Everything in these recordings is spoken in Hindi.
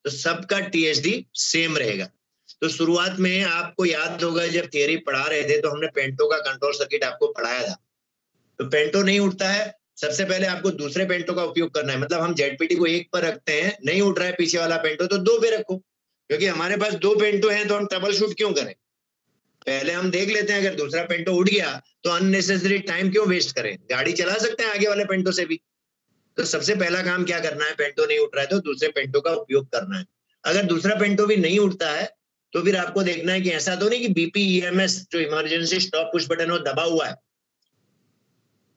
तो सबका THD सेम रहेगा। तो शुरुआत में आपको याद होगा जब थियरी पढ़ा रहे थे तो हमने पेंटो का कंट्रोल सर्किट आपको पढ़ाया था। तो पेंटो नहीं उठता है, सबसे पहले आपको दूसरे पेंटो का उपयोग करना है। मतलब हम ZPT को 1 पर रखते हैं, नहीं उठ रहा है पीछे वाला पेंटो तो 2 पे रखो, क्योंकि हमारे पास 2 पेंटो हैं तो हम ट्रबल शूट क्यों करें, पहले हम देख लेते हैं। अगर दूसरा पेंटो उठ गया तो अननेसेसरी टाइम क्यों वेस्ट करें, गाड़ी चला सकते हैं आगे वाले पेंटो से भी। तो सबसे पहला काम क्या करना है, पेंटो नहीं उठ रहा है तो दूसरे पेंटो का उपयोग करना है। अगर दूसरा पेंटो भी नहीं उठता है तो फिर आपको देखना है कि ऐसा तो नहीं कि BPEMS जो इमरजेंसी स्टॉप पुश बटन वो दबा हुआ है,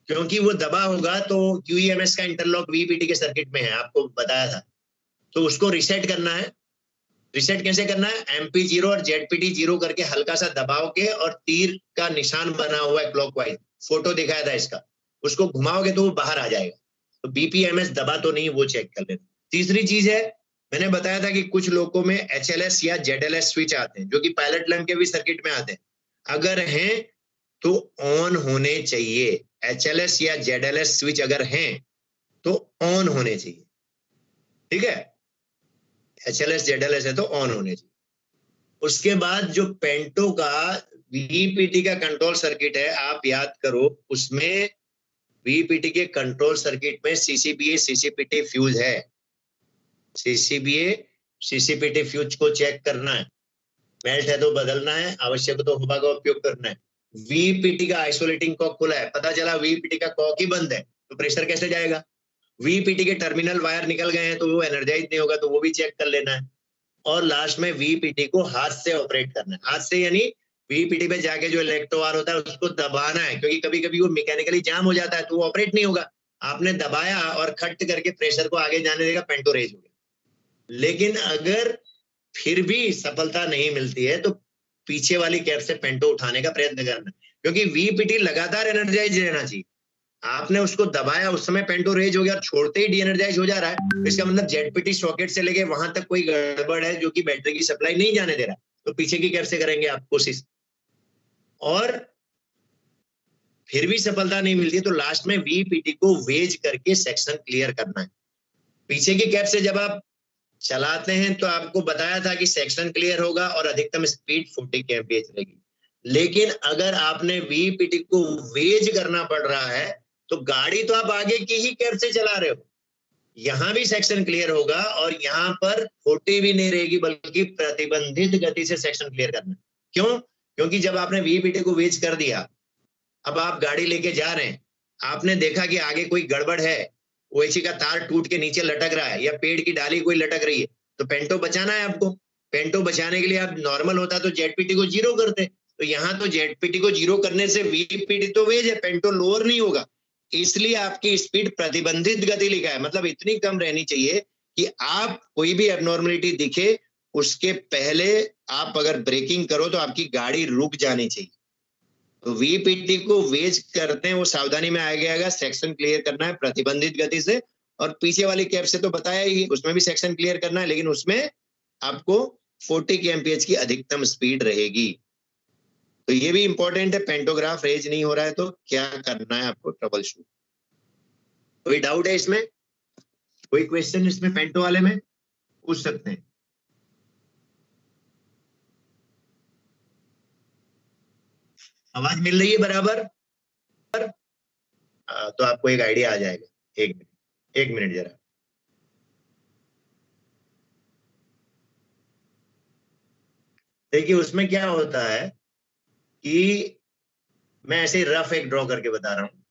क्योंकि वो दबा होगा तो QEMS का इंटरलॉक VPT के सर्किट में है, आपको बताया था। तो उसको रिसेट करना है। रिसेट कैसे करना है, MP0 और ZPT 0 करके हल्का सा दबाव के, और तीर का निशान बना हुआ है क्लॉकवाइज, फोटो दिखाया था इसका, उसको घुमाओगे तो वो बाहर आ जाएगा। तो BPMS दबा तो नहीं, वो चेक कर लेना। तीसरी चीज है, मैंने बताया था कि कुछ लोगों में HLS या ZLS स्विच आते हैं जो कि पायलट लैंप के भी सर्किट में आते हैं। अगर हैं तो ऑन होने चाहिए। HLS या ZLS स्विच अगर हैं तो ऑन होने चाहिए, ठीक है। HLS ZLS है तो ऑन होने चाहिए। उसके बाद जो पेंटो का VPT का कंट्रोल सर्किट है, आप याद करो, उसमें VPT के कंट्रोल सर्किट में CCBA CCPT फ्यूज है। CCBA CCPT फ्यूज को चेक करना है, मेल्ट है तो बदलना है, आवश्यक तो होगा का उपयोग करना है। VPT का आइसोलेटिंग कॉक खुला है, पता चला VPT का कॉक ही बंद है तो प्रेशर कैसे जाएगा। VPT के टर्मिनल वायर निकल गए हैं तो वो एनर्जाइज नहीं होगा, तो वो भी चेक कर लेना है। और लास्ट में VPT को हाथ से ऑपरेट करना है। हाथ से यानी VPT पे जाके जो इलेक्ट्रोवार होता है उसको दबाना है, क्योंकि कभी कभी वो मैकेनिकली जाम हो जाता है तो वो ऑपरेट नहीं होगा। आपने दबाया और खट करके प्रेशर को आगे जाने देगा, पेंटो रेज हो गया। लेकिन अगर फिर भी सफलता नहीं मिलती है तो पीछे वाली कैप से पेंटो उठाने का प्रयत्न करना, क्योंकि VPT लगातार एनर्जाइज रहना चाहिए। आपने उसको दबाया, उस समय पेंटो रेज हो गया और छोड़ते ही डीएनर्जाइज हो जा रहा है, इसका मतलब ZPT सॉकेट से लेके वहां तक कोई गड़बड़ है जो कि बैटरी की सप्लाई नहीं जाने दे रहा। तो पीछे की कैप से करेंगे आप कोशिश, और फिर भी सफलता नहीं मिलती तो लास्ट में VPT को वेज करके सेक्शन क्लियर करना है। पीछे की कैप से जब आप चलाते हैं तो आपको बताया था कि सेक्शन क्लियर होगा और अधिकतम स्पीड 40 kmph रहेगी। लेकिन अगर आपने VPT को वेज करना पड़ रहा है तो गाड़ी तो आप आगे की ही कैप से चला रहे हो, यहां भी सेक्शन क्लियर होगा और यहाँ पर 40 भी नहीं रहेगी, बल्कि प्रतिबंधित गति से सेक्शन क्लियर करना। क्यों, क्योंकि जब आपने VPT को वेज कर दिया, अब आप गाड़ी लेके जा रहे हैं, आपने देखा कि आगे कोई गड़बड़ है, OHE का तार टूट के नीचे लटक रहा है या पेड़ की डाली कोई लटक रही है, तो पेंटो बचाना है आपको। पेंटो बचाने के लिए आप नॉर्मल होता तो ZPT को 0 करते, तो यहाँ तो ZPT को 0 करने से VPT तो वेज है, पेंटो लोअर नहीं होगा, इसलिए आपकी स्पीड प्रतिबंधित गति लिखा है। मतलब इतनी कम रहनी चाहिए कि आप कोई भी एबनॉर्मलिटी दिखे उसके पहले आप अगर ब्रेकिंग करो तो आपकी गाड़ी रुक जानी चाहिए। तो VPT को वेज करते हैं, वो सावधानी में आ गया, सेक्शन क्लियर करना है प्रतिबंधित गति से। और पीछे वाली कैप से तो बताया ही, उसमें भी सेक्शन क्लियर करना है, लेकिन उसमें आपको 40 kmph की अधिकतम स्पीड रहेगी। तो ये भी इंपॉर्टेंट है, पेंटोग्राफ रेज नहीं हो रहा है तो क्या करना है आपको, ट्रबल शूट। कोई डाउट है इसमें, कोई क्वेश्चन इसमें पेंटो वाले में पूछ सकते हैं। आवाज मिल रही है बराबर? तो आपको एक आइडिया आ जाएगा। एक मिनट जरा। देखिए उसमें क्या होता है कि मैं ऐसे रफ एक ड्रॉ करके बता रहा हूं।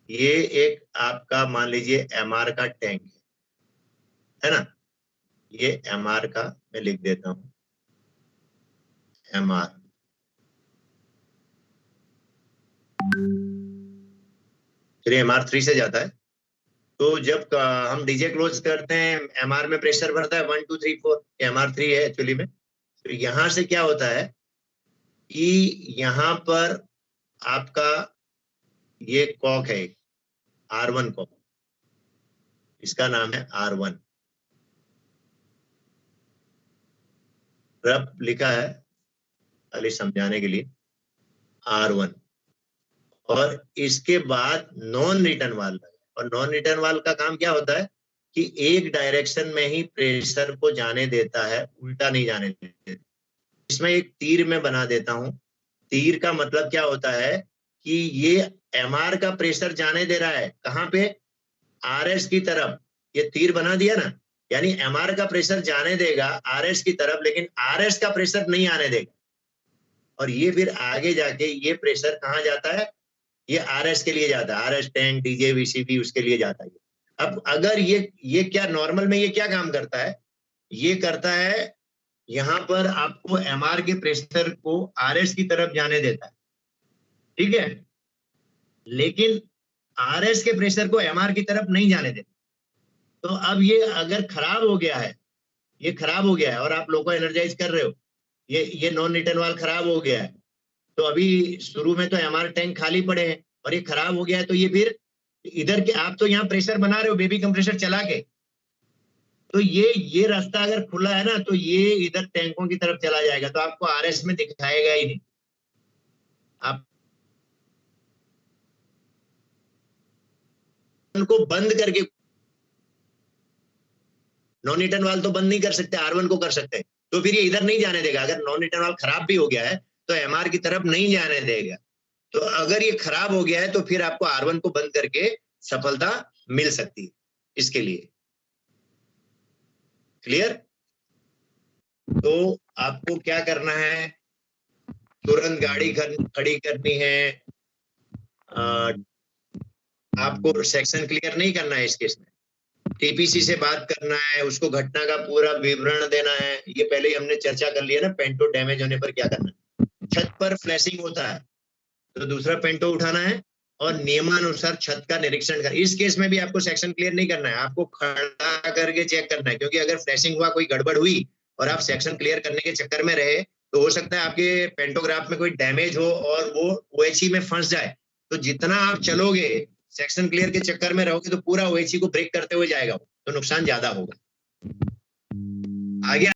ये एक आपका मान लीजिए MR का टैंक है ना, ये MR का मैं लिख देता हूं, MR। फिर MR3 से जाता है, तो जब हम DJ क्लोज करते हैं MR में प्रेशर बढ़ता है 1 2 3 4, MR3 है एक्चुअली में। तो यहां से क्या होता है कि यहां पर आपका ये कॉक है, R1 कॉक, इसका नाम है R1, रफ लिखा है खाली समझाने के लिए, R1। और इसके बाद नॉन रिटर्न वाल्व है, और नॉन रिटर्न वाल्व का काम क्या होता है, कि एक डायरेक्शन में ही प्रेशर को जाने देता है, उल्टा नहीं जाने देता। इसमें एक तीर मैं बना देता हूं। तीर का मतलब क्या होता है कि ये MR का प्रेशर जाने दे रहा है कहां पे, RS की तरफ। ये तीर बना दिया ना, यानी MR का प्रेशर जाने देगा RS की तरफ, लेकिन RS का प्रेशर नहीं आने देगा। और ये फिर आगे जाके ये प्रेशर कहां जाता है, ये RS के लिए जाता है, RS टैंक, DJ, VCB उसके लिए जाता है। अब अगर ये क्या नॉर्मल में ये क्या काम करता है, ये करता है यहां पर आपको MR के प्रेशर को RS की तरफ जाने देता है, ठीक है, लेकिन RS के प्रेशर को MR की तरफ नहीं जाने देता। तो अब ये अगर खराब हो गया है, ये खराब हो गया है और आप लोको एनर्जाइज कर रहे हो, ये नॉन रिटर्न वाल खराब हो गया है, तो अभी शुरू में तो MR टैंक खाली पड़े हैं और ये खराब हो गया है, तो ये फिर इधर के आप तो यहाँ प्रेशर बना रहे हो बेबी कंप्रेसर चला के, तो ये रास्ता अगर खुला है ना तो ये इधर टैंकों की तरफ चला जाएगा, तो आपको RS में दिखाएगा ही नहीं। आप उनको बंद करके, नॉन रिटर्न वाल तो बंद नहीं कर सकते, R1 को कर सकते हैं, तो फिर ये इधर नहीं जाने देगा। अगर नॉन रिटर्न वाल खराब भी हो गया है तो MR की तरफ नहीं जाने देगा। तो अगर ये खराब हो गया है तो फिर आपको R1 को बंद करके सफलता मिल सकती है इसके लिए। क्लियर? तो आपको क्या करना है, तुरंत गाड़ी खड़ी करनी है, आपको सेक्शन क्लियर नहीं करना है इस केस में, TPC से बात करना है, उसको घटना का पूरा विवरण देना है। ये पहले ही हमने चर्चा कर लिया ना, पेंटो डैमेज होने पर क्या करना है। छत पर फ्लैशिंग होता है तो दूसरा पेंटो उठाना है और नियमानुसार छत का निरीक्षण कर। इस केस में भी आपको सेक्शन क्लियर नहीं करना है, आपको खड़ा करके चेक करना है, क्योंकि अगर फ्लैशिंग हुआ, कोई गड़बड़ हुई और आप सेक्शन क्लियर करने के चक्कर में रहे तो हो सकता है आपके पेंटोग्राफ में कोई डैमेज हो और वो OHE में फंस जाए। तो जितना आप चलोगे, सेक्शन क्लियर के चक्कर में रहोगे तो पूरा OHE को ब्रेक करते हुए जाएगा, तो नुकसान ज्यादा होगा। आगे